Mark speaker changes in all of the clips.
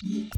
Speaker 1: You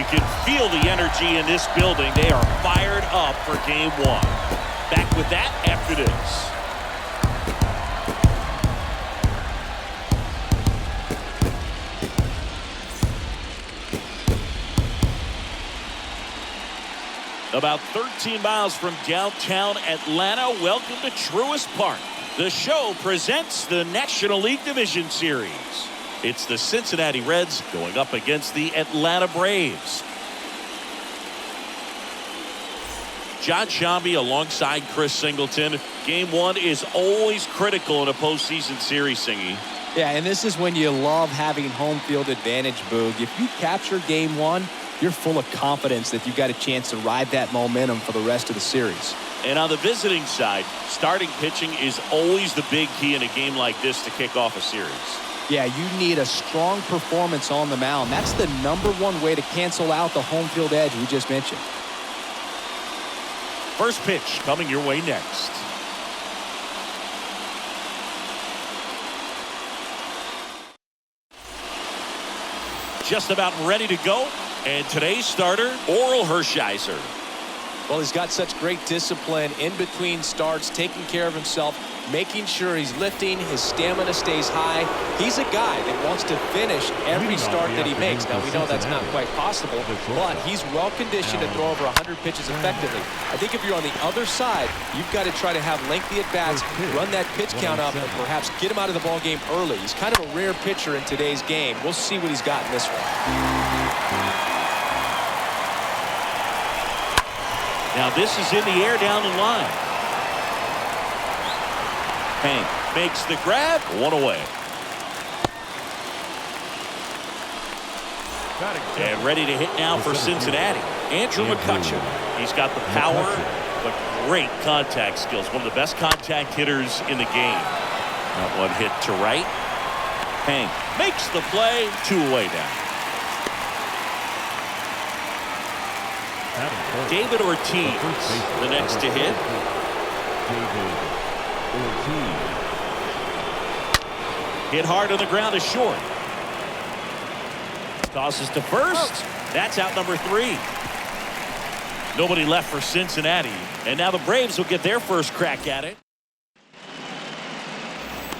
Speaker 1: can feel the energy in this building. They are fired up for game one. Back with that after this. About 13 miles from downtown Atlanta, welcome to Truist Park. The show presents the National League Division Series. It's the Cincinnati Reds going up against the Atlanta Braves. John Shambi alongside Chris Singleton. Game one is always critical in a postseason series, Singy.
Speaker 2: Yeah, and this is when you love having home field advantage, Boog. If you capture game one, you're full of confidence that you've got a chance to ride that momentum for the rest of the series.
Speaker 1: And on the visiting side, starting pitching is always the big key in a game like this to kick off a series.
Speaker 2: Yeah, you need a strong performance on the mound. That's the #1 way to cancel out the home field edge we just mentioned.
Speaker 1: First pitch coming your way next. Just about ready to go. And today's starter, Oral Hershiser.
Speaker 2: Well, he's got such great discipline in between starts, taking care of himself, making sure he's lifting, his stamina stays high. He's a guy that wants to finish every start that he makes. Now, we know that's not quite possible, but he's well-conditioned to throw over 100 pitches effectively. I think if you're on the other side, you've got to try to have lengthy at-bats, run that pitch count up, and perhaps get him out of the ball game early. He's kind of a rare pitcher in today's game. We'll see what he's got in this one.
Speaker 1: Now this is in the air down the line. Hank makes the grab, one away. And ready to hit now for Cincinnati. Andrew McCutchen. He's got the power, but great contact skills. One of the best contact hitters in the game. That one hit to right. Hank makes the play, 2 away now. David Ortiz, the next to hit. Hit hard on the ground is short. Tosses to first. That's out number 3. Nobody left for Cincinnati. And now the Braves will get their first crack at it.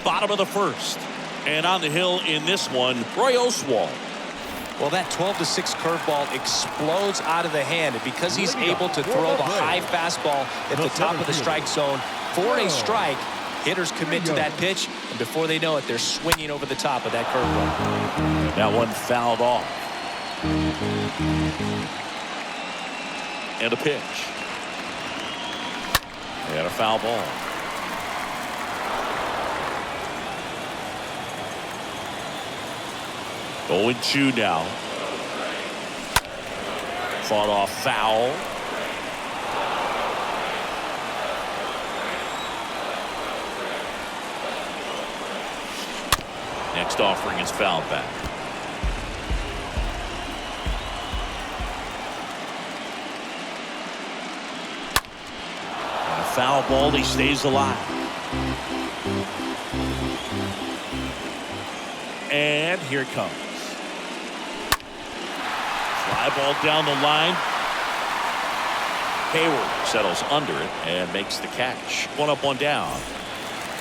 Speaker 1: Bottom of the first. And on the hill in this one, Roy Oswalt.
Speaker 2: Well, that 12-6 curveball explodes out of the hand. And because he's able to throw the high fastball at the top of the strike zone for a strike, hitters commit to that pitch, and before they know it, they're swinging over the top of that curveball.
Speaker 1: That one fouled off. And a pitch. And a foul ball. Going 2 now. Fought off foul. Next offering is fouled back. And a foul ball. He stays alive. And here it comes. Fly ball down the line. Hayward settles under it and makes the catch. One up, one down.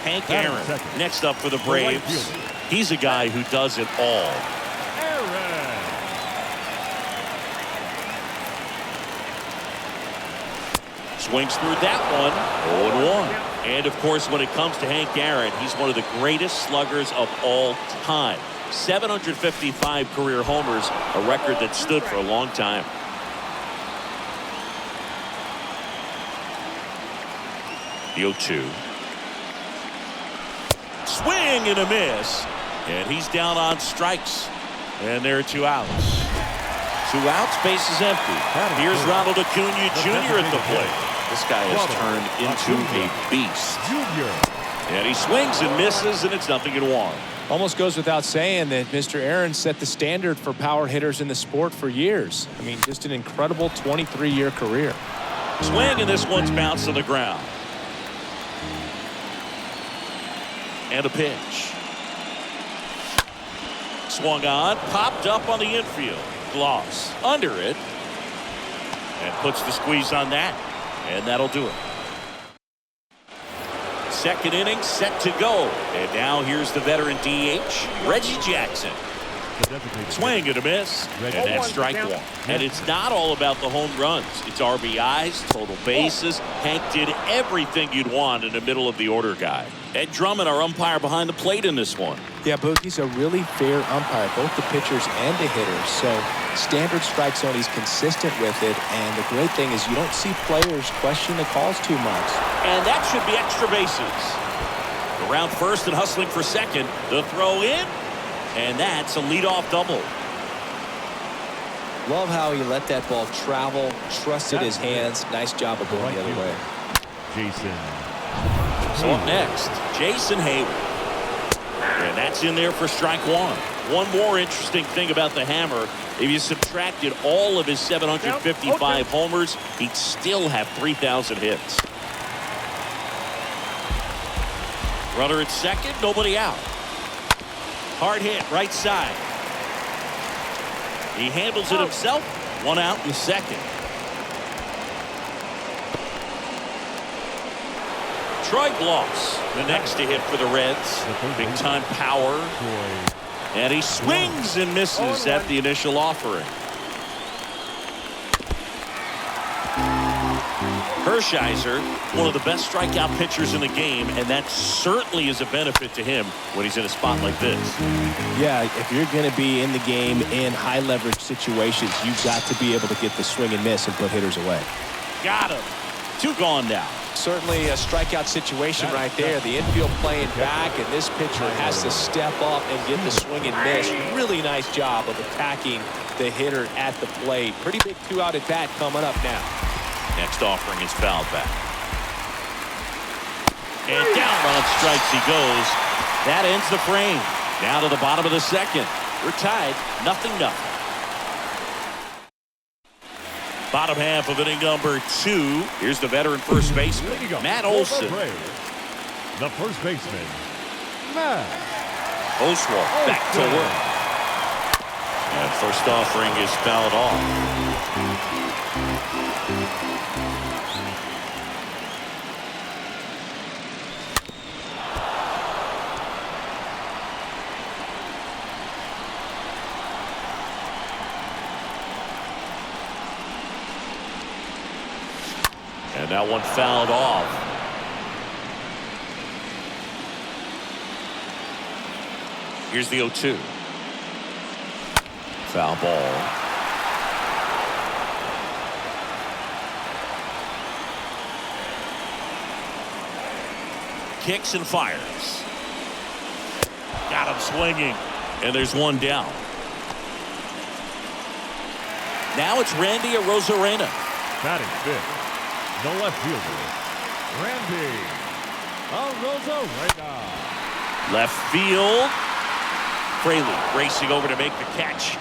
Speaker 1: Hank Aaron next up for the Braves. He's a guy who does it all. Swings through that one. 0-1. And of course, when it comes to Hank Aaron, he's one of the greatest sluggers of all time. 755 career homers, a record that stood for a long time. The 0-2. Swing and a miss. And he's down on strikes. And there are 2 outs. 2 outs, base is empty. Here's Ronald Acuna Jr. at the plate. This guy has turned into a beast. And he swings and misses, and it's 0-1.
Speaker 2: Almost goes without saying that Mr. Aaron set the standard for power hitters in the sport for years. I mean, just an incredible 23-year career.
Speaker 1: Swing, and this one's bounced on the ground. And a pitch. Swung on, popped up on the infield. Gloss under it. And puts the squeeze on that. And that'll do it. Second inning set to go. And now here's the veteran DH, Reggie Jackson. Swing and a miss. And that's strike one. And it's not all about the home runs. It's RBIs, total bases. Hank did everything you'd want in the middle of the order guy. Ed Drummond, our umpire behind the plate in this one.
Speaker 2: Yeah, Boogie's a really fair umpire, both the pitchers and the hitters. So standard strike zone, he's consistent with it. And the great thing is you don't see players question the calls too much.
Speaker 1: And that should be extra bases. Around first and hustling for second. The throw in. And that's a leadoff double.
Speaker 2: Love how he let that ball travel, trusted his hands. Nice job of going the other way.
Speaker 3: Jason.
Speaker 1: So up next, Jason Hayward. And that's in there for strike one. One more interesting thing about the hammer, if you subtracted all of his 755 homers, he'd still have 3,000 hits. Runner at second, nobody out. Hard hit, right side. He handles it himself. One out in second. Troy Gloss, the next to hit for the Reds. Big time power. And he swings and misses at the initial offering. Hershiser, one of the best strikeout pitchers in the game, and that certainly is a benefit to him when he's in a spot like this.
Speaker 2: Yeah, if you're going to be in the game in high leverage situations, you've got to be able to get the swing and miss and put hitters away.
Speaker 1: Got him. 2 gone now.
Speaker 2: Certainly a strikeout situation right there. The infield playing back, and this pitcher has to step up and get the swing and miss. Really nice job of attacking the hitter at the plate. Pretty big 2-out at bat coming up now.
Speaker 1: Next offering is fouled back. And down on strikes he goes. That ends the frame. Now to the bottom of the second. We're tied, 0-0. Bottom half of inning number 2. Here's the veteran first baseman, Matt Olson.
Speaker 3: The first baseman, Matt
Speaker 1: Oswalt back to work. And first offering is fouled off. And that one fouled off. Here's the 0-2. Foul ball. Kicks and fires. Got him swinging. And there's one down. Now it's Randy Arozarena.
Speaker 3: batting fifth. The left fielder, Randy Arozarena.
Speaker 1: Left field. Fraley racing over to make the catch.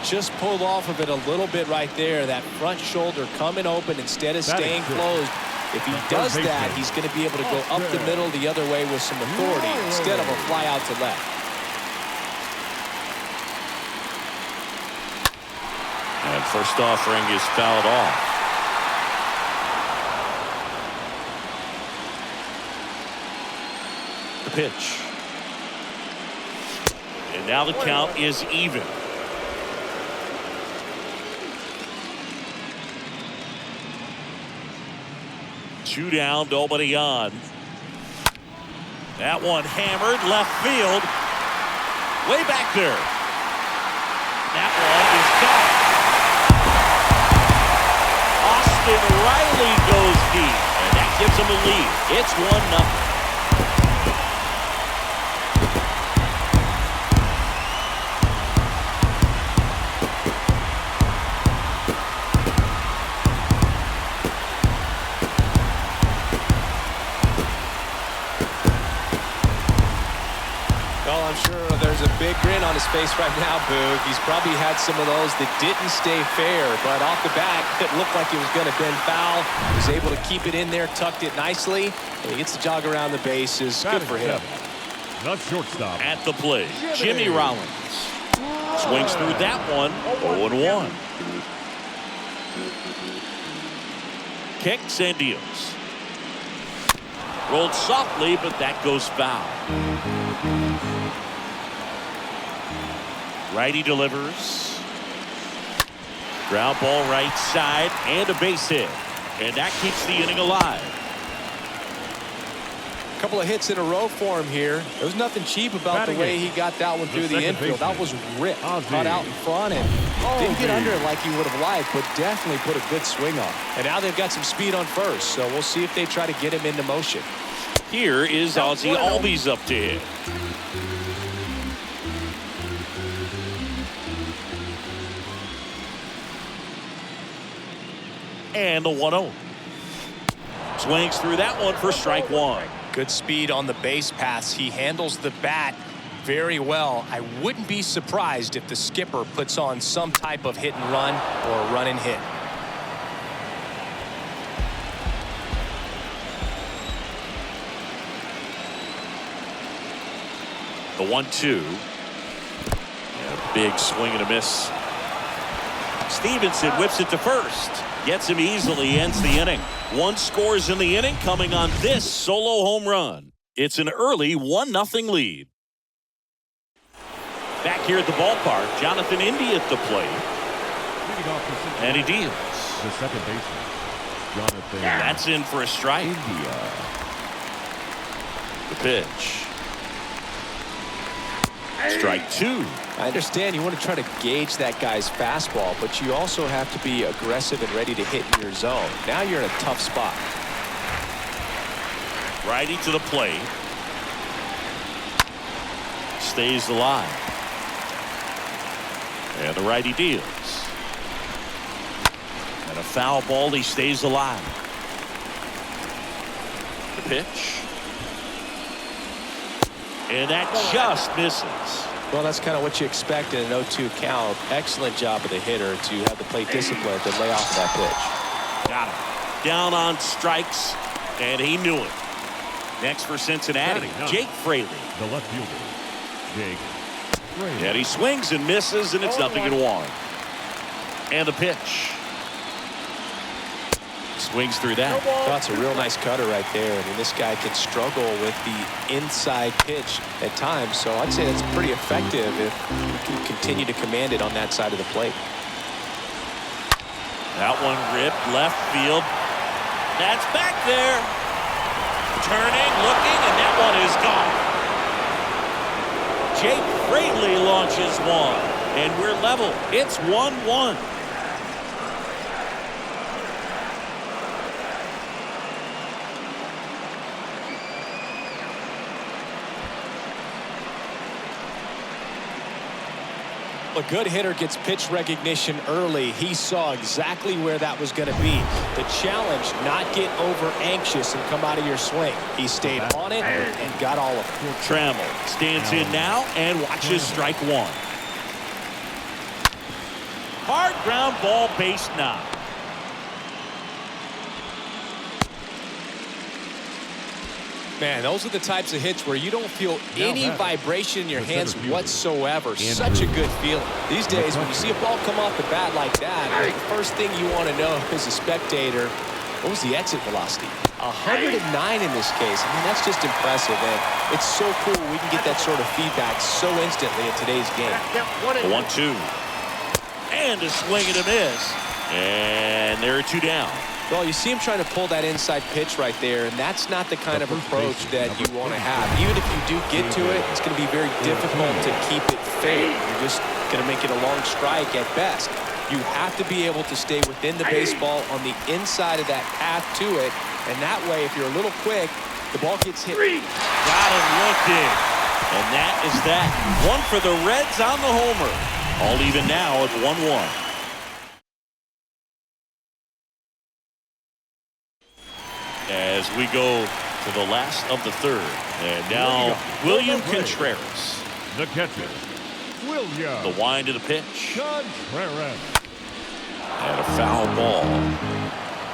Speaker 2: Just pulled off of it a little bit right there. That front shoulder coming open instead of staying closed. If he does that, he's going to be able to go up the middle the other way with some authority instead of a fly out to left.
Speaker 1: And first offering is fouled off. The pitch. And now the count is even. Two down, nobody on. That one hammered left field. Way back there. That one is gone. Austin Riley goes deep, and that gives him a lead. It's 1-0.
Speaker 2: Well, I'm sure there's a big grin on his face right now, Boog. He's probably had some of those that didn't stay fair, but off the bat, it looked like it was going to bend foul. He was able to keep it in there, tucked it nicely, and he gets the jog around the bases. Good for him.
Speaker 3: The shortstop.
Speaker 1: At the plate, Jimmy Rollins. Swings through that one, 0-1. Kicks and deals. Rolled softly, but that goes foul. Righty delivers. Ground ball right side and a base hit. And that keeps the inning alive.
Speaker 2: A couple of hits in a row for him here. There was nothing cheap about the way he got that one through the infield. That was ripped, cut out in front, and didn't get under it like he would have liked, but definitely put a good swing on. And now they've got some speed on first, so we'll see if they try to get him into motion.
Speaker 1: Here is Ozzie Albies up to hit. And the 1-0. Swings through that one for strike one.
Speaker 2: Good speed on the base pass. He handles the bat very well. I wouldn't be surprised if the skipper puts on some type of hit and run or run and hit.
Speaker 1: The 1-2. And a big swing and a miss. Stevenson whips it to first. Gets him easily, ends the inning. One scores in the inning coming on this solo home run. It's an early 1-0 lead. Back here at the ballpark, Jonathan India at the plate. And he deals.
Speaker 3: The second baseman, Jonathan.
Speaker 1: That's in for a strike.
Speaker 3: India.
Speaker 1: The pitch. Strike two.
Speaker 2: I understand you want to try to gauge that guy's fastball, but you also have to be aggressive and ready to hit in your zone. Now you're in a tough spot.
Speaker 1: Righty to the plate. Stays alive. And the righty deals. And a foul ball, he stays alive. The pitch. And that just misses.
Speaker 2: Well, that's kind of what you expect in an 0-2 count. Excellent job of the hitter to have the plate discipline to lay off of that pitch.
Speaker 1: Got him. Down on strikes, and he knew it. Next for Cincinnati, Jake Fraley.
Speaker 3: The left fielder, Jake Fraley.
Speaker 1: And he swings and misses, and it's 0-1. And the pitch. Swings through that.
Speaker 2: That's a real nice cutter right there. I mean, this guy can struggle with the inside pitch at times, so I'd say that's pretty effective if you can continue to command it on that side of the plate.
Speaker 1: That one ripped left field. That's back there. Turning, looking, and that one is gone. Jake Fraley launches one, and we're level. It's 1-1.
Speaker 2: A good hitter gets pitch recognition early. He saw exactly where that was going to be. The challenge, not get over anxious and come out of your swing. He stayed on it and got all of it.
Speaker 1: Trammell stands in now and watches strike one. Hard ground ball, base knock.
Speaker 2: Man, those are the types of hits where you don't feel any vibration in your hands whatsoever. Such a good feeling. These days, when you see a ball come off the bat like that, the first thing you want to know as a spectator, what was the exit velocity? 109 in this case. I mean, that's just impressive, and it's so cool we can get that sort of feedback so instantly in today's game.
Speaker 1: 1-2. And a swing and a miss. And there are 2 down.
Speaker 2: Well, you see him trying to pull that inside pitch right there, and that's not the kind of approach that you want to have. Even if you do get to it, it's going to be very difficult to keep it fair. You're just going to make it a long strike at best. You have to be able to stay within the baseball on the inside of that path to it, and that way, if you're a little quick, the ball gets hit.
Speaker 1: Got him looking. And that is that. One for the Reds on the homer. All even now at 1-1. As we go to the last of the third. And now William Contreras.
Speaker 3: The catcher, William.
Speaker 1: The wind of the pitch.
Speaker 3: Contreras.
Speaker 1: And a foul ball.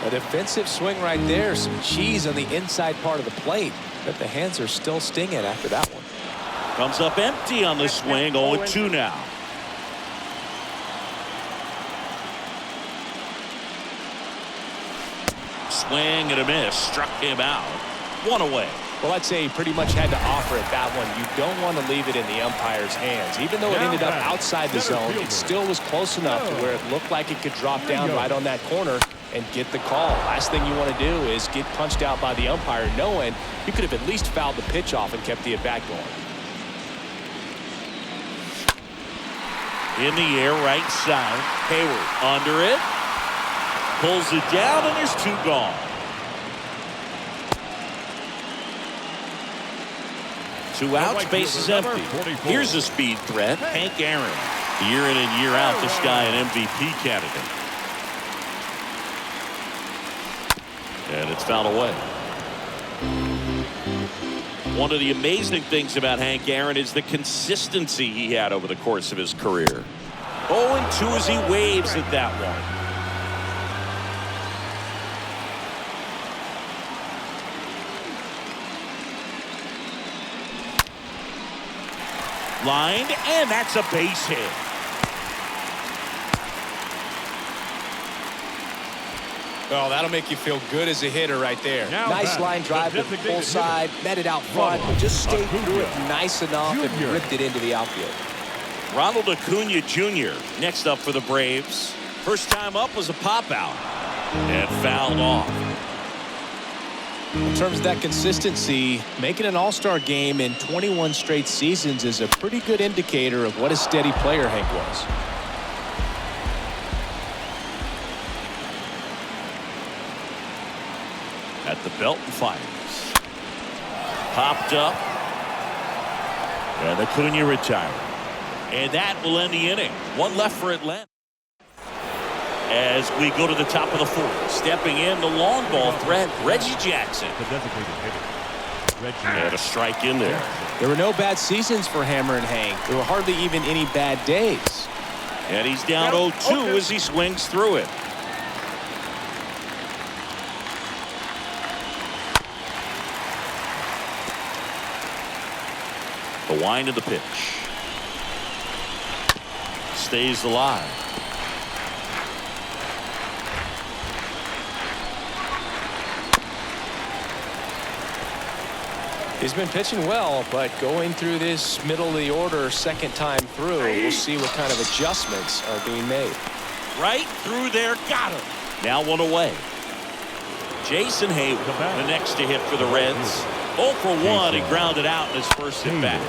Speaker 2: A defensive swing right there. Some cheese on the inside part of the plate. But the hands are still stinging after that one.
Speaker 1: Comes up empty on the swing. 0-2 now. Swing and a miss. Struck him out. 1 away.
Speaker 2: Well, I'd say he pretty much had to offer it that one. You don't want to leave it in the umpire's hands. Even though it ended up outside the zone, it still was close enough to where it looked like it could drop down right on that corner and get the call. Last thing you want to do is get punched out by the umpire knowing you could have at least fouled the pitch off and kept the at-bat going.
Speaker 1: In the air, right side. Hayward under it. Pulls it down, and there's 2 gone. 2 outs, bases empty. Here's a speed threat. Hank Aaron. Year in and year out, this guy an MVP candidate. And it's fouled away. One of the amazing things about Hank Aaron is the consistency he had over the course of his career. 0-2 as he waves at that one. Lined, and that's a base hit.
Speaker 2: Well, that'll make you feel good as a hitter right there. Nice line drive to the full side, met it out front, but just stayed through it nice enough and ripped it into the outfield.
Speaker 1: Ronald Acuna Jr. next up for the Braves. First time up was a pop out and fouled off.
Speaker 2: In terms of that consistency, making an all-star game in 21 straight seasons is a pretty good indicator of what a steady player Hank was.
Speaker 1: At the belt and fires. Popped up. And Acuna retired. And that will end the inning. 1 left for Atlanta. As we go to the top of the 4th, stepping in the long ball threat, Reggie Jackson. And a strike in there.
Speaker 2: There were no bad seasons for Hammer and Hank. There were hardly even any bad days.
Speaker 1: And he's down 0-2 as he swings through it. The wind of the pitch. Stays alive.
Speaker 2: He's been pitching well, but going through this middle of the order second time through, we'll see what kind of adjustments are being made.
Speaker 1: Right through there, got him. Now 1 away. Jason Hayward, the next to hit for the Reds. 0 for 1, he grounded out in his first at bat.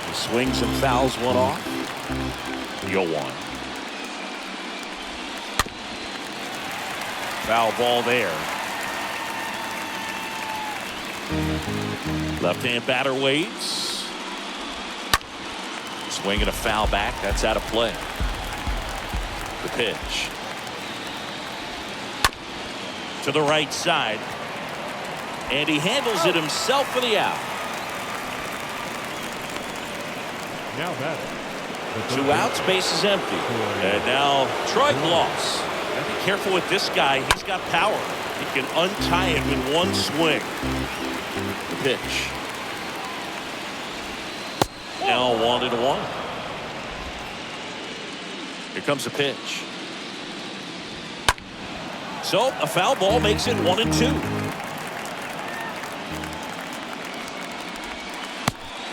Speaker 1: He swings and fouls one off. 0-1. Foul ball there. Left-hand batter waits. Swinging a foul back. That's out of play. The pitch. To the right side. And he handles it himself for the out.
Speaker 3: Now batting.
Speaker 1: 2 outs, base is empty. And now Troy Gloss. Gotta be careful with this guy. He's got power. He can untie it with 1 swing. The pitch. Now 1-1. Here comes the pitch. So a foul ball makes it 1-2.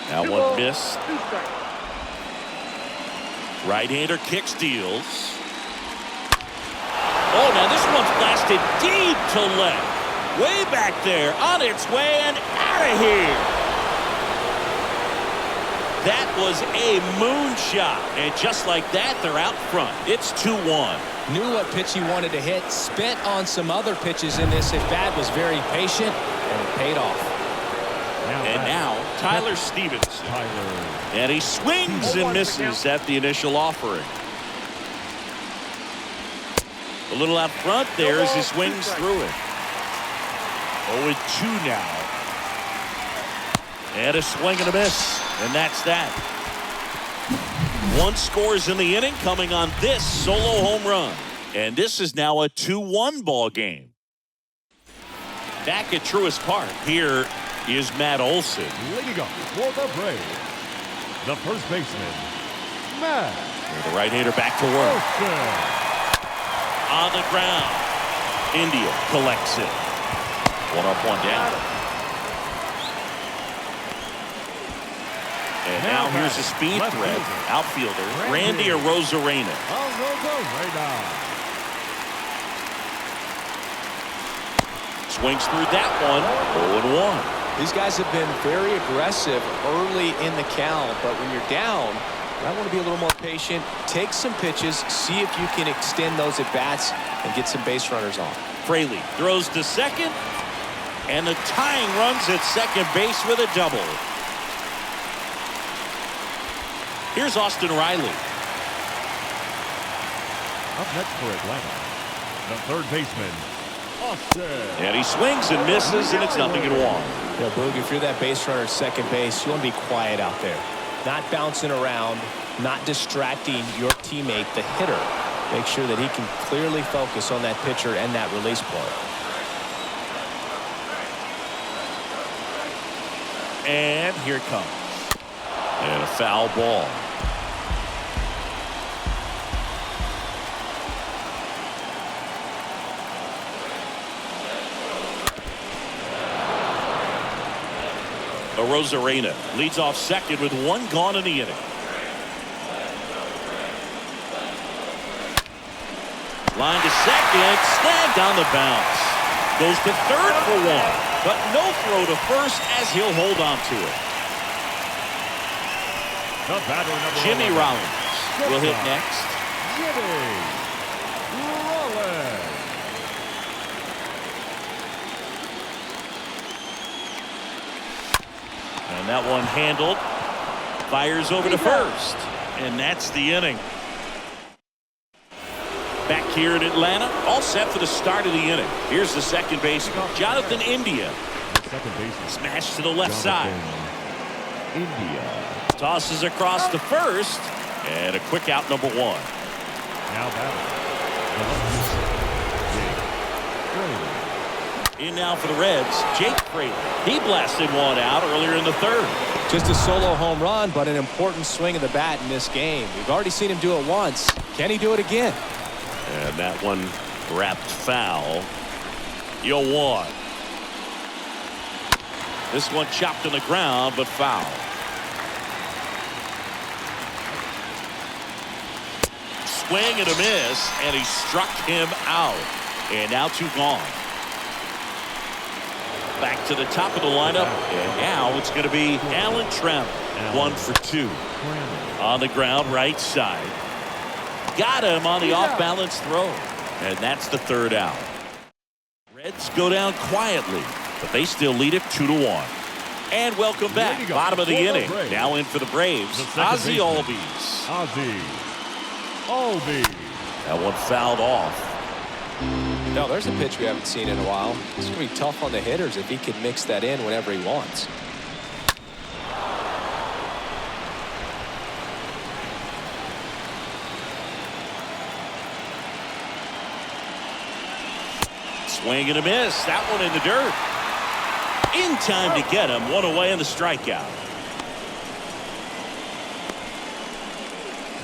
Speaker 1: Now one miss. Right-hander kick steals. Oh, now this one's blasted deep to left. Way back there, on its way and out of here. That was a moonshot. And just like that, they're out front. It's 2-1.
Speaker 2: Knew what pitch he wanted to hit. Spent on some other pitches in this at-bat. Was very patient, and it paid off.
Speaker 1: And now, Tyler Stevenson. And he swings and misses at the initial offering. A little out front there as he swings through it. 0-2 now. And a swing and a miss. And that's that. One scores in the inning coming on this solo home run. And this is now a 2-1 ball game. Back at Truist Park, here is Matt Olson.
Speaker 3: Leading up for the Braves, the first baseman, Matt.
Speaker 1: The right-hander back to work. On the ground. India collects it. 1 up, 1 down. And now here's a speed threat. Outfielder, Randy Arozarena. Swings through that one. 0-1.
Speaker 2: These guys have been very aggressive early in the count, but when you're down, I want to be a little more patient. Take some pitches, see if you can extend those at-bats and get some base runners on.
Speaker 1: Fraley throws to second, and the tying runs at second base with a double. Here's Austin Riley.
Speaker 3: Up next for Atlanta, the third baseman, Austin.
Speaker 1: And he swings and misses, and it's 0-1.
Speaker 2: Yeah, Boog, if you're that base runner at second base, you want to be quiet out there. Not bouncing around, not distracting your teammate, the hitter. Make sure that he can clearly focus on that pitcher and that release play.
Speaker 1: And here it comes. And a foul ball. Arozarena leads off second with 1 gone in the inning. Line to second, snagged on the bounce. Goes to third for 1, but no throw to first as he'll hold on to it. Jimmy Rollins will hit next.
Speaker 3: Jimmy Rollins.
Speaker 1: And that one handled. Fires over to first. And that's the inning. Back here in Atlanta, all set for the start of the inning. Here's the second baseman, Jonathan India. Smash to the left side.
Speaker 3: India.
Speaker 1: Tosses across to first. And a quick out, number 1.
Speaker 3: Now batting.
Speaker 1: In now for the Reds, Jake Fraley. He blasted one out earlier in the third.
Speaker 2: Just a solo home run, but an important swing of the bat in this game. We've already seen him do it once. Can he do it again?
Speaker 1: And that one wrapped foul. 0-1. This one chopped on the ground, but foul. Swing and a miss, and he struck him out. And now 2 gone. Back to the top of the lineup, and now it's going to be Alan Trammell. 1 for 2. On the ground, right side. Got him on the off-balance throw. And that's the third out. Reds go down quietly, but they still lead it 2-1. And welcome back. Bottom of the inning. Now in for the Braves, Ozzie Albies.
Speaker 3: Ozzie Albies.
Speaker 1: That one fouled off.
Speaker 2: No, there's a pitch we haven't seen in a while. It's going to be tough on the hitters if he can mix that in whenever he wants. Swing and a miss. That one in the dirt.
Speaker 1: In time to get him. One away in the strikeout.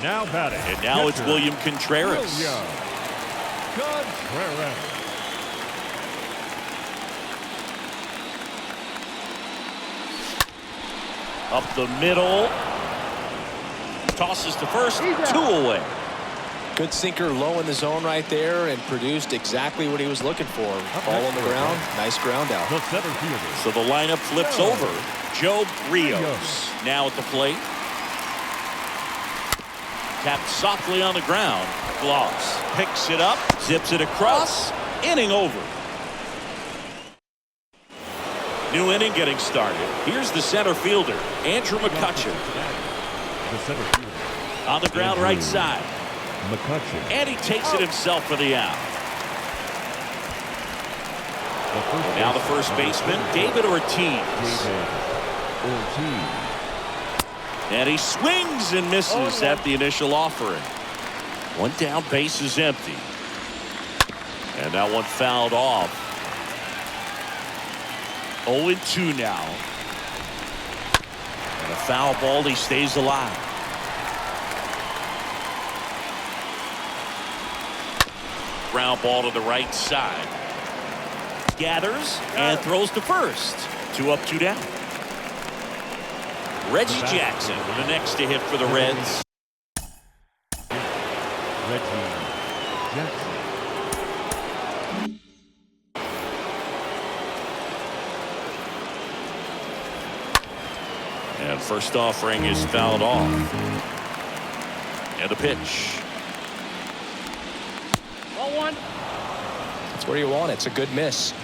Speaker 3: Now batting.
Speaker 1: And now it's
Speaker 3: pitcher,
Speaker 1: William Contreras.
Speaker 3: William Contreras.
Speaker 1: Up the middle. Tosses to first. 2 away.
Speaker 2: Good sinker low in the zone right there and produced exactly what he was looking for. Ball on the ground. Nice ground out.
Speaker 3: The center fielder.
Speaker 1: So the lineup flips over. Joe Rios now at the plate. Tapped softly on the ground. Gloss picks it up. Zips it across. Inning over. New inning getting started. Here's the center fielder, Andrew McCutcheon.
Speaker 3: The center fielder.
Speaker 1: On the ground right side.
Speaker 3: McCutcheon.
Speaker 1: And he takes it himself for the out. Now the first baseman, David Ortiz. And he swings and misses at the initial offering. One down, base is empty. And that one fouled off. 0-2 now. And a foul ball, he stays alive. Ground ball to the right side. Gathers and throws to first. 2 up, 2 down. Reggie Jackson, the next to hit for the Reds.
Speaker 3: Reggie Jackson.
Speaker 1: And first offering is fouled off. And the pitch.
Speaker 2: 0-1. That's where you want it. It's a good miss.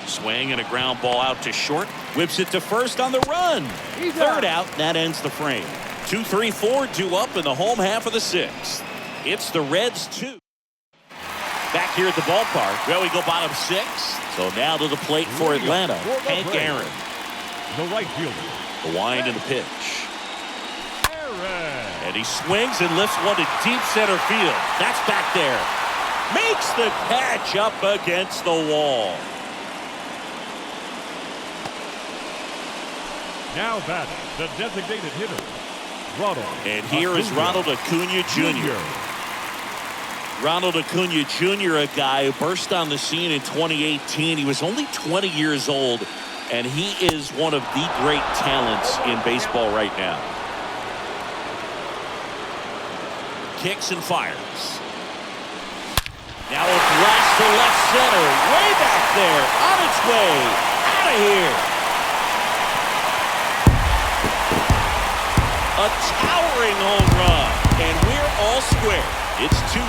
Speaker 1: Swing and a ground ball out to short. Whips it to first on the run. Third out. That ends the frame. 2, 3, 4 due up in the home half of the 6th. It's the Reds 2. Back here at the ballpark. Well, we go bottom 6. So now to the plate for Atlanta. Hank Aaron.
Speaker 3: The right fielder.
Speaker 1: The wind and the pitch. And he swings and lifts one to deep center field. That's back there. Makes the catch up against the wall.
Speaker 3: Now batting, the designated hitter, Ronald.
Speaker 1: And here is Ronald Acuna Jr. Ronald Acuna Jr., a guy who burst on the scene in 2018. He was only 20 years old, and he is one of the great talents in baseball right now. Kicks and fires. Now a blast to left center. Way back there. On its way. Out of here. A towering home run. And we're all square. It's 2-2.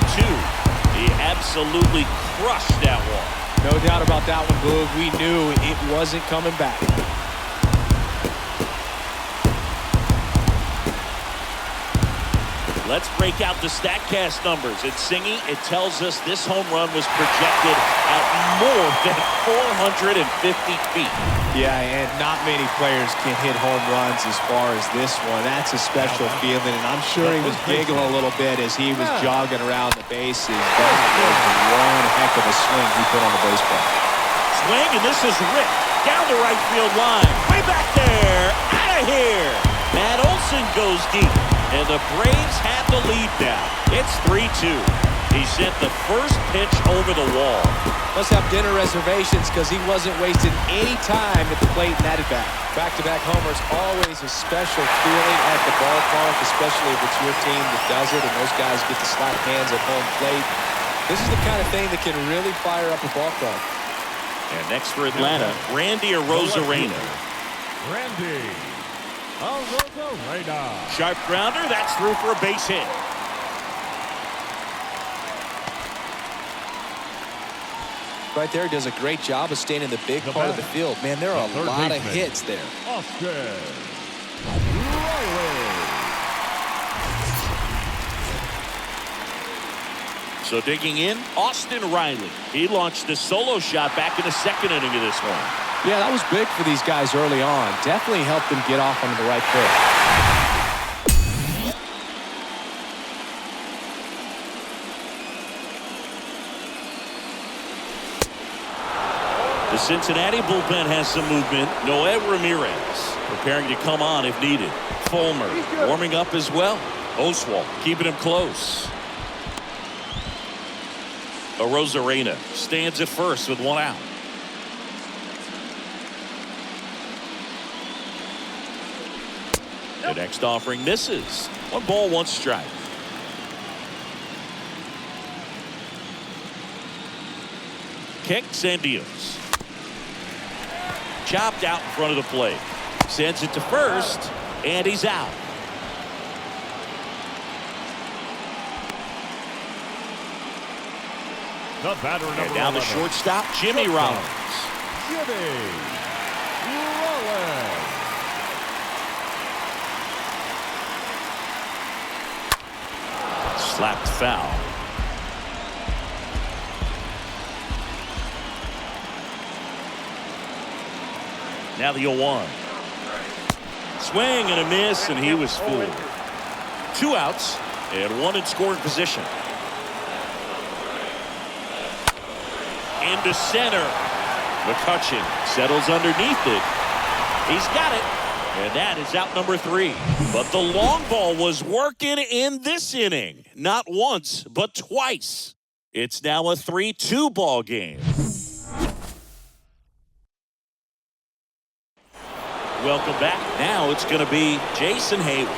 Speaker 1: He absolutely crushed that one.
Speaker 2: No doubt about that one, Boog. We knew it wasn't coming back.
Speaker 1: Let's break out the StatCast numbers. It's singing. It tells us this home run was projected at more than 450 feet.
Speaker 2: Yeah, and not many players can hit home runs as far as this one. That's a special feeling, and I'm sure he was giggling a little bit as he was jogging around the bases. That was one heck of a swing he put on the baseball.
Speaker 1: Swing, and this is ripped down the right field line. Way back there. Out of here. Matt Olson goes deep. And the Braves have the lead now. It's 3-2. He sent the first pitch over the wall.
Speaker 2: Must have dinner reservations because he wasn't wasting any time at the plate in that at-bat. Back-to-back homers, always a special feeling at the ballpark, especially if it's your team that does it and those guys get to slap hands at home plate. This is the kind of thing that can really fire up a ball club.
Speaker 1: And next for Atlanta, Randy Arozarena.
Speaker 3: Randy Arozarena.
Speaker 1: Sharp grounder, that's through for a base hit.
Speaker 2: Right there, does a great job of staying in the big part of the field. Man, there are a lot of hits there.
Speaker 3: Austin Riley.
Speaker 1: So digging in, Austin Riley. He launched a solo shot back in the second inning of this one.
Speaker 2: Yeah, that was big for these guys early on. Definitely helped them get off on the right foot.
Speaker 1: Cincinnati bullpen has some movement. Noé Ramirez preparing to come on if needed. Fulmer warming up as well. Oswalt keeping him close. Arozarena stands at first with one out. The next offering misses. 1 ball, 1 strike. Kicks and deals. Chopped out in front of the plate. Sends it to first, and he's out.
Speaker 3: The batter,
Speaker 1: And now the shortstop, Jimmy Rollins.
Speaker 3: Jimmy Rollins.
Speaker 1: Slapped foul. Now the 0-1. Swing and a miss, and he was fooled. 2 outs and 1 in scoring position. Into center. McCutchen settles underneath it. He's got it. And that is out number 3. But the long ball was working in this inning. Not once, but twice. It's now a 3-2 ball game. Welcome back. Now it's going to be Jason Hayward.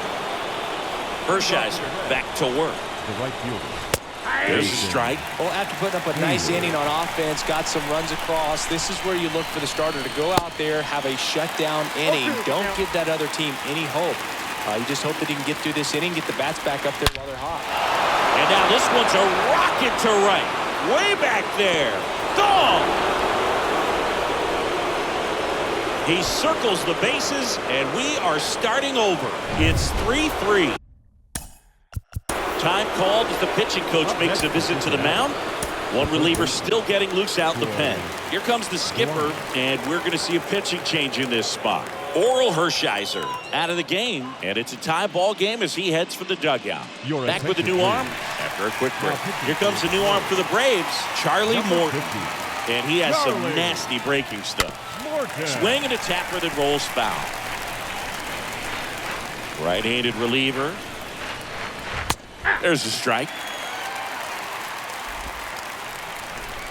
Speaker 1: Hershiser back to work.
Speaker 3: The right fielder.
Speaker 1: There's a strike.
Speaker 2: Well, after putting up a nice inning on offense, got some runs across, this is where you look for the starter to go out there, have a shutdown inning. Don't give that other team any hope. You just hope that he can get through this inning, get the bats back up there while they're hot.
Speaker 1: And now this one's a rocket to right. Way back there. Gone. He circles the bases, and we are starting over. It's 3-3. Time called as the pitching coach makes a visit to the mound. One reliever still getting loose out in the pen. Here comes the skipper, and we're going to see a pitching change in this spot. Oral Hershiser out of the game, and it's a tie ball game as he heads for the dugout. Back with a new arm after a quick break. Here comes a new arm for the Braves, Charlie Morton. And he has some nasty breaking stuff. Swing and a tapper that rolls foul. Right-handed reliever. There's a strike.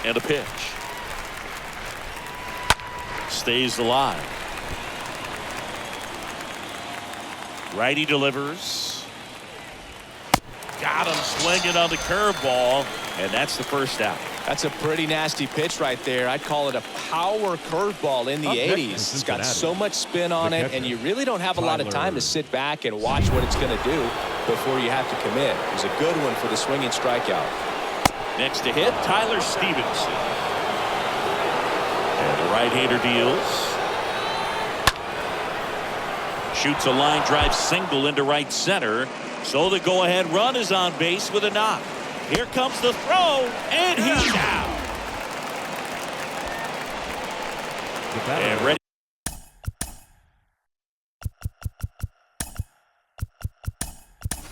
Speaker 1: And a pitch. Stays alive. Righty delivers. Got him swinging on the curveball, and that's the first out.
Speaker 2: That's a pretty nasty pitch right there. I'd call it a power curveball in the 80s. It's got so much spin on it, and you really don't have a lot of time to sit back and watch what it's going to do before you have to commit. It was a good one for the swinging strikeout.
Speaker 1: Next to hit, Tyler Stevenson. And the right-hander deals. Shoots a line drive single into right center. So the go-ahead run is on base with a knock. Here comes the throw, and he's out. And ready.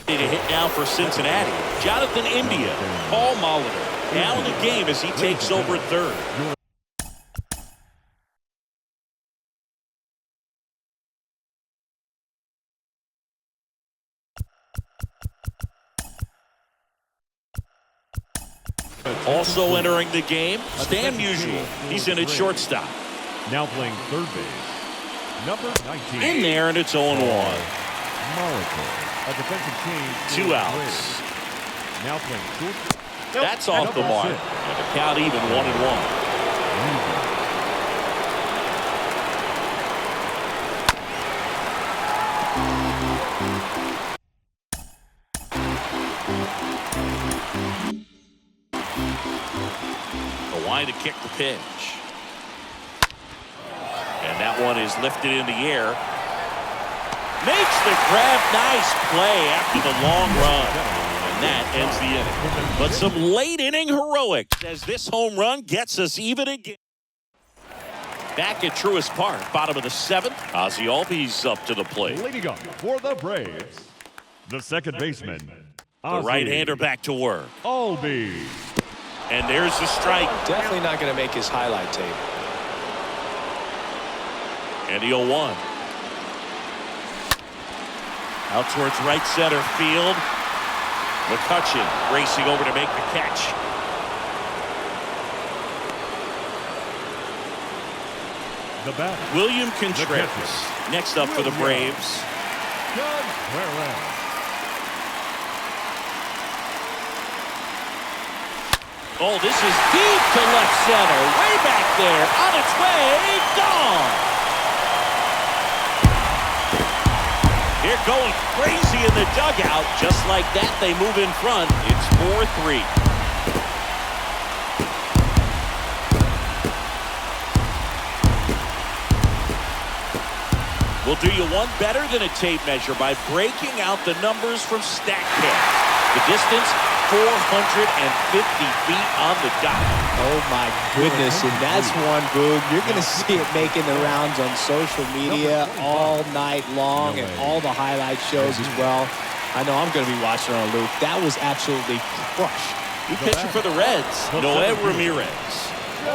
Speaker 1: To hit now for Cincinnati. Jonathan India, Paul Molitor. Now in the game as he takes over third. Also entering the game, Stan Musial. He's in at shortstop.
Speaker 3: Now playing third base, number 19.
Speaker 1: In there, and it's 0-1.
Speaker 3: A defensive change.
Speaker 1: 2 outs.
Speaker 3: Now playing short.
Speaker 1: That's off the mark. And the count even 1-1. To kick the pitch. And that one is lifted in the air. Makes the grab. Nice play after the long run. And that ends the inning. But some late inning heroics as this home run gets us even again. Back at Truist Park, bottom of the 7th. Ozzie Albies up to the plate.
Speaker 3: Leading up for the Braves, the second baseman.
Speaker 1: The right-hander back to work.
Speaker 3: Albies.
Speaker 1: And there's the strike.
Speaker 2: Definitely not going to make his highlight tape.
Speaker 1: And the 0-1. Out towards right center field. McCutchen racing over to make the catch.
Speaker 3: The bat.
Speaker 1: William Contreras next up for the Braves. Oh, this is deep to left center. Way back there. On its way. Gone. They're going crazy in the dugout. Just like that, they move in front. It's 4-3. We'll do you one better than a tape measure by breaking out the numbers from StatCast. The distance, 450 feet on the dot.
Speaker 2: Oh, my goodness. And that's one, Boog. You're going to see it making the rounds on social media all night long and all the highlight shows as well. I know I'm going to be watching on a loop. That was absolutely crushed.
Speaker 1: New pitcher for the Reds, Noé Ramirez.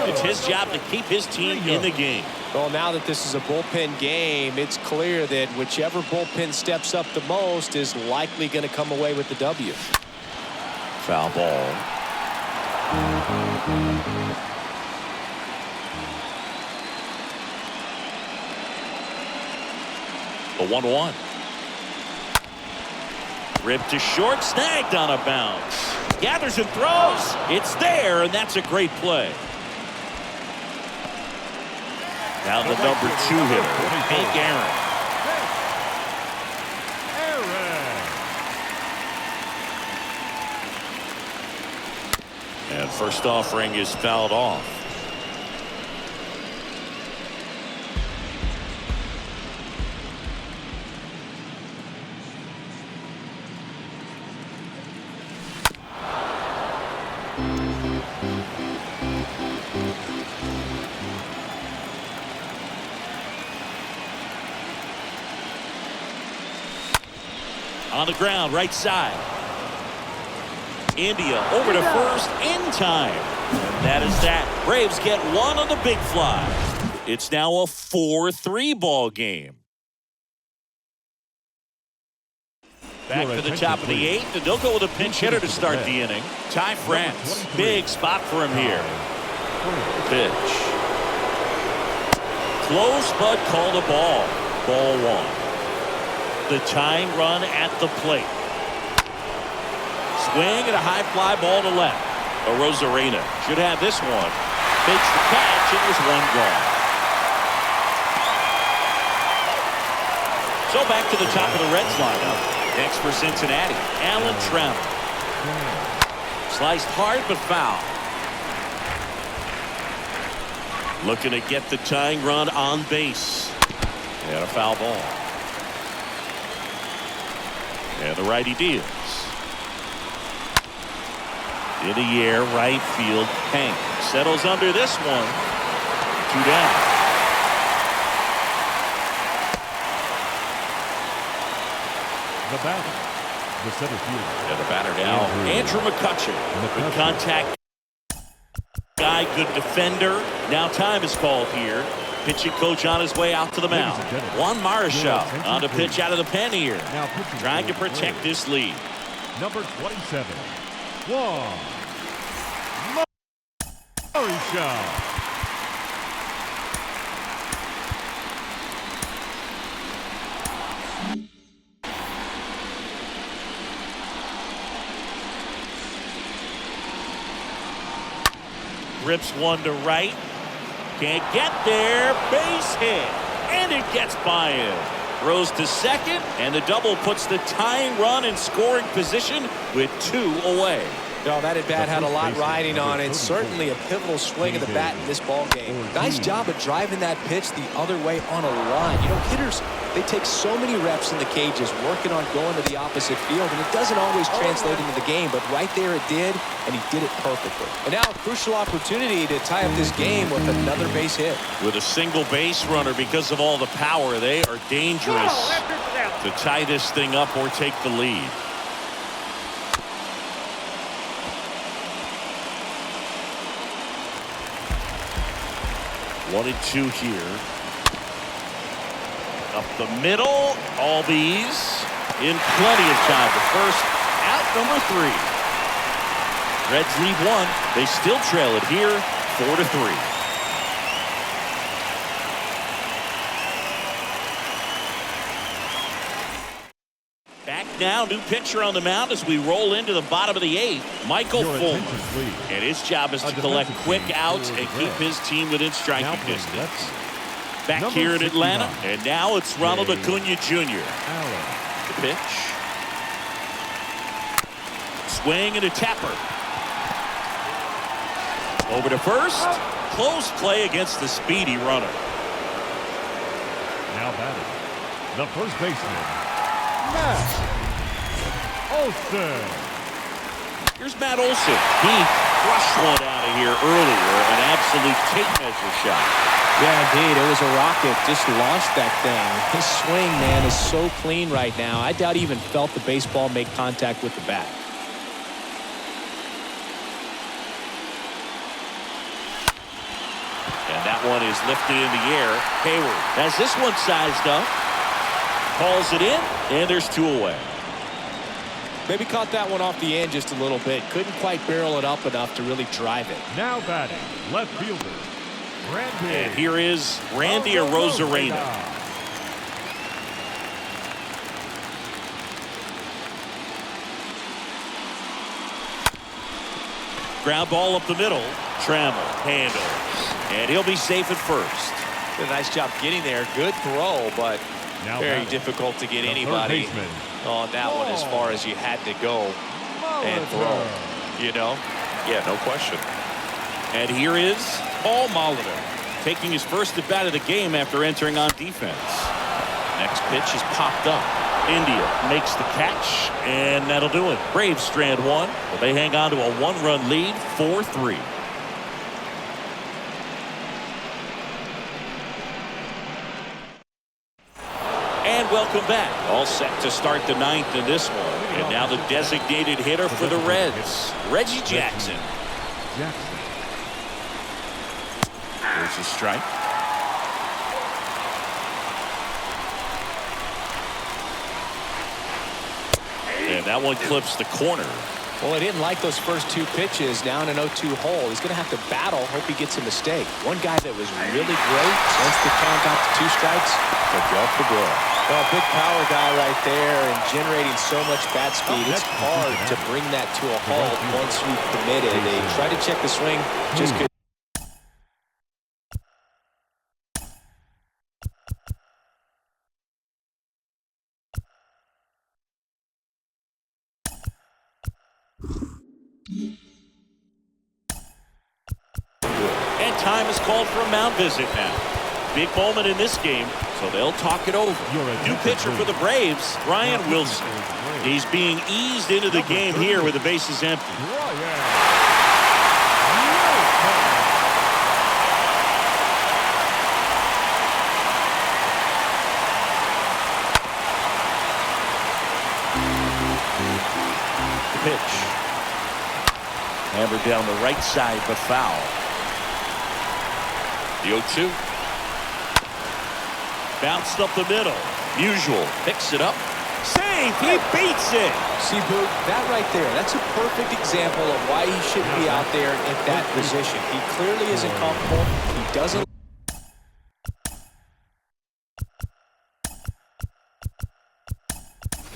Speaker 1: It's his job to keep his team in the game.
Speaker 2: Well, now that this is a bullpen game, it's clear that whichever bullpen steps up the most is likely going to come away with the W.
Speaker 1: Foul ball. A 1-1. Ripped to short, snagged on a bounce. Gathers and throws. It's there, and that's a great play. Now the number 2 hitter, Hank Aaron. And first offering is fouled off. On the ground, right side. India over to first in time. And that is that. Braves get one on the big fly. It's now a 4-3 ball game. Back to the top of the 8th, and they'll go with a pinch hitter to start the inning. Ty France. Big spot for him here. Pitch. Close, but called a ball. Ball 1. The tying run at the plate. Swing and a high fly ball to left. Arozarena should have this one. Makes the catch. It was 1 gone. So back to the top of the Reds lineup. Next for Cincinnati, Alan Trout. Sliced hard but foul. Looking to get the tying run on base. And a foul ball. And the righty deals. In the air, right field, Hank settles under this one. 2 down.
Speaker 3: The batter, the center fielder.
Speaker 1: And the batter now, Andrew McCutchen. Good contact guy, good defender. Now time is called here. Pitching coach on his way out to the mound. Juan Marichal on the pitch out of the pen here. Trying to protect this lead.
Speaker 3: Number 27, Juan Marichal.
Speaker 1: Rips one to right. Can't get there. Base hit. And it gets by him. Throws to second. And the double puts the tying run in scoring position with 2 away.
Speaker 2: No, that at-bat had a lot riding on it. Certainly a pivotal swing of the bat in this ball game. Nice job of driving that pitch the other way on a line. You know, hitters, they take so many reps in the cages working on going to the opposite field, and it doesn't always translate into the game, but right there it did, and he did it perfectly. And now a crucial opportunity to tie up this game with another base hit.
Speaker 1: With a single base runner, because of all the power, they are dangerous to tie this thing up or take the lead. 1-2 here. Up the middle. All these in plenty of time. The first out, number 3. Reds lead 1. They still trail it here, 4-3. Back now, new pitcher on the mound as we roll into the bottom of the 8th. Michael Fulmer. And his job is to collect quick outs and keep his team within striking distance. Back here in Atlanta, and now it's Ronald Acuna Jr. The pitch. Swing and a tapper. Over to first. Close play against the speedy runner.
Speaker 3: Now batting, the first baseman, Matt Olson.
Speaker 1: Here's Matt Olson. He crushed one out of here earlier. An absolute tape measure shot.
Speaker 2: Yeah, indeed. It was a rocket. Just launched that thing. His swing, man, is so clean right now. I doubt he even felt the baseball make contact with the bat.
Speaker 1: And that one is lifted in the air. Hayward has this one sized up. Calls it in, and there's 2 away.
Speaker 2: Maybe caught that one off the end just a little bit. Couldn't quite barrel it up enough to really drive it.
Speaker 3: Now batting, left fielder, Randy.
Speaker 1: And here is Randy Arozarena. Ground ball up the middle. Trammell handles. And he'll be safe at first.
Speaker 2: Did a nice job getting there. Good throw, but
Speaker 3: Now
Speaker 2: very
Speaker 3: batting,
Speaker 2: difficult to get
Speaker 3: the
Speaker 2: anybody
Speaker 3: third baseman,
Speaker 2: on that one as far as you had to go and throw. You know?
Speaker 1: Yeah, no question. And here is Paul Molitor taking his first at bat of the game after entering on defense. Next pitch is popped up. India makes the catch, and that'll do it. Braves strand 1. Well, they hang on to a 1-run lead, 4-3. And welcome back. All set to start the 9th in this one. And now the designated hitter for the Reds, Reggie Jackson. There's a strike. And that one clips the corner.
Speaker 2: Well, he didn't like those first 2 pitches. Now in an 0-2 hole. He's going to have to battle. Hope he gets a mistake. One guy that was really great once the count got to 2 strikes. Miguel Cabrera. Well, big power guy right there and generating so much bat speed. It's hard to bring that to a halt once you commit it. They tried to check the swing, just couldn't.
Speaker 1: And time is called for a mound visit now. Big moment in this game, so they'll talk it over. New pitcher for the Braves, Ryan Wilson. He's being eased into the game here with the bases empty. The pitch. Hammered down the right side, but foul. The 0-2. Bounced up the middle. Musial picks it up. Save! He beats it!
Speaker 2: See, Boog, that right there, that's a perfect example of why he shouldn't be out there at that position. He clearly isn't comfortable. He doesn't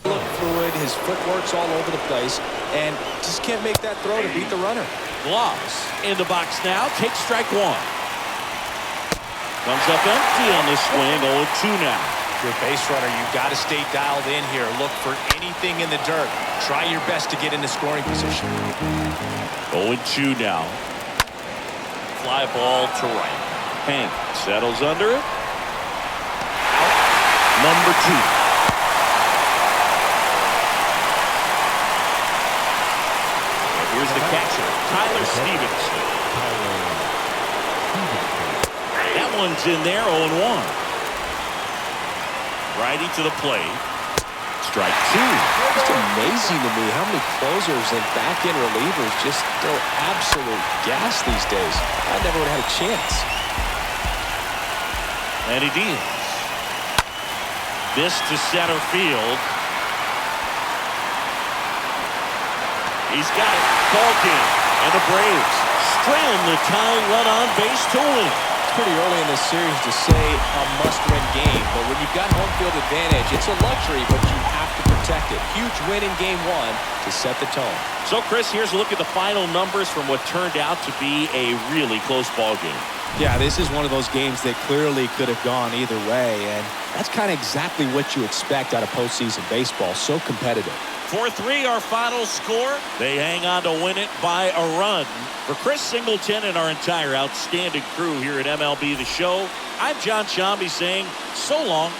Speaker 2: look fluid. His footwork's all over the place, and just can't make that throw to beat the runner.
Speaker 1: Gloves in the box now. Takes strike 1. Comes up empty on this swing. 0-2 now.
Speaker 2: If you're a base runner, you've got to stay dialed in here. Look for anything in the dirt. Try your best to get into scoring position.
Speaker 1: 0-2 now. Fly ball to right. Hank settles under it. Out. Number 2. Here's the catcher, Tyler Stevenson. That one's in there, 0-1. Righty to the plate. Strike 2.
Speaker 2: It's amazing to me how many closers and back-end relievers just throw absolute gas these days. I never would have had a chance.
Speaker 1: And he deals. This to center field. He's got it. Ball game. And the Braves strand the tying run on base to win.
Speaker 2: It's pretty early in this series to say a must-win game, but when you've got home field advantage, it's a luxury, but you have to protect it. Huge win in game one to set the tone.
Speaker 1: So, Chris, here's a look at the final numbers from what turned out to be a really close ball game.
Speaker 4: Yeah, this is one of those games that clearly could have gone either way, and that's kind of exactly what you expect out of postseason baseball. So competitive.
Speaker 1: 4-3 our final score. They hang on to win it by a run. For Chris Singleton and our entire outstanding crew here at MLB The Show, I'm John Shambi saying so long.